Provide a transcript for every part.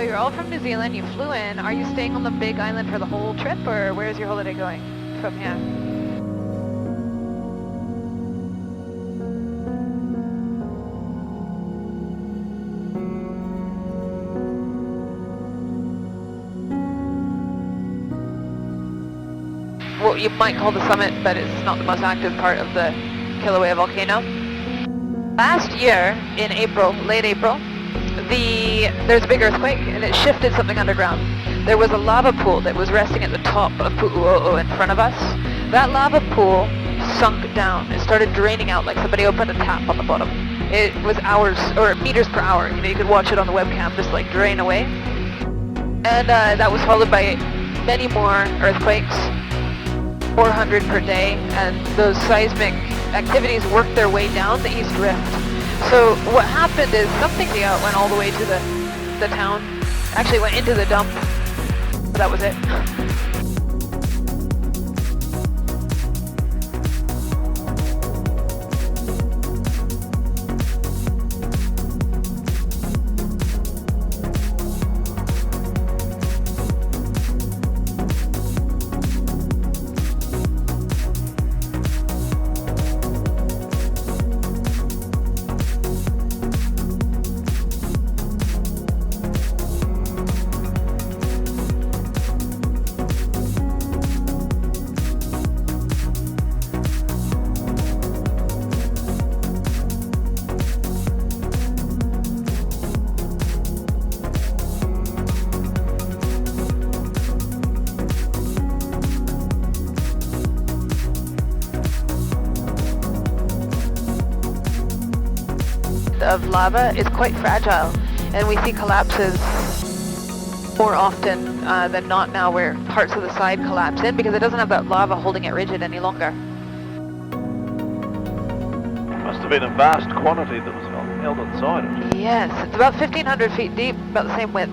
So you're all from New Zealand, you flew in. Are you staying on the big island for the whole trip, or where's your holiday going from here? What you might call the summit, but it's not the most active part of the Kilauea volcano. Last year, in April, late April, there's a big earthquake and it shifted something underground. There was a lava pool that was resting at the top of Pu'uo'o in front of us. That lava pool sunk down. It started draining out like somebody opened a tap on the bottom. It was hours, or meters per hour. You know, you could watch it on the webcam just like drain away. And that was followed by many more earthquakes, 400 per day, and those seismic activities worked their way down the East Rift. So what happened is something went all the way to the town, actually went into the dump, but that was it. Of lava is quite fragile, and we see collapses more often than not now, where parts of the side collapse in because it doesn't have that lava holding it rigid any longer. Must have been a vast quantity that was held inside it. Yes, it's about 1,500 feet deep, about the same width.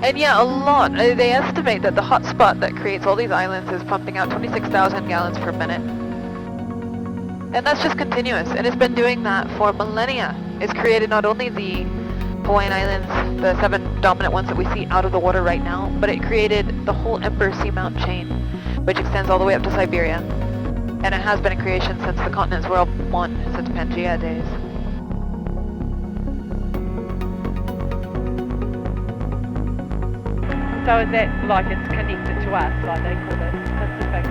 And yeah, a lot. They estimate that the hot spot that creates all these islands is pumping out 26,000 gallons per minute. And that's just continuous, and it's been doing that for millennia. It's created not only the Hawaiian Islands, the 7 dominant ones that we see out of the water right now, but it created the whole Emperor Seamount chain, which extends all the way up to Siberia. And it has been in creation since the continents were all one, since Pangea days. So is that like it's connected to us, like they call it Pacific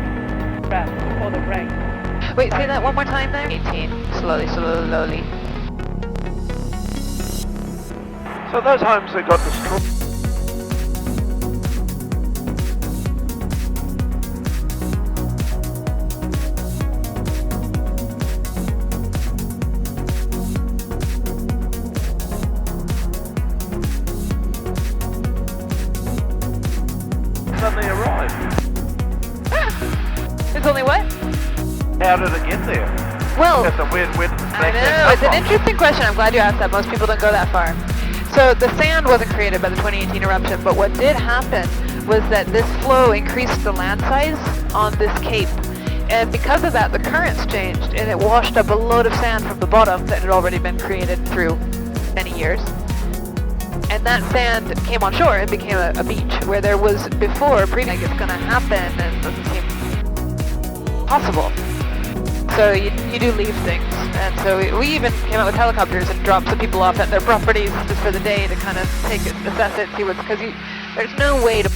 Rim or the ring? Wait, say that one more time there? 18. Slowly, slowly. So those homes that got destroyed. Suddenly arrived. It's only what? How did it get there? Well, That's a weird I know, it's an interesting question. I'm glad you asked that. Most people don't go that far. So the sand wasn't created by the 2018 eruption, but what did happen was that this flow increased the land size on this cape. And because of that, the currents changed, and it washed up a load of sand from the bottom that had already been created through many years. And that sand came on shore and became a beach, where there was before, like it's going to happen, and it doesn't seem possible. So you do leave things, and so we even came out with helicopters and dropped some people off at their properties just for the day to kind of take it, assess it, see what's, because there's no way to.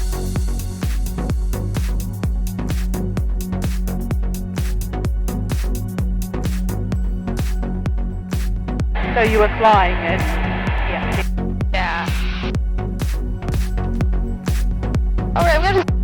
So you were flying it? Yeah. All right, I'm gonna just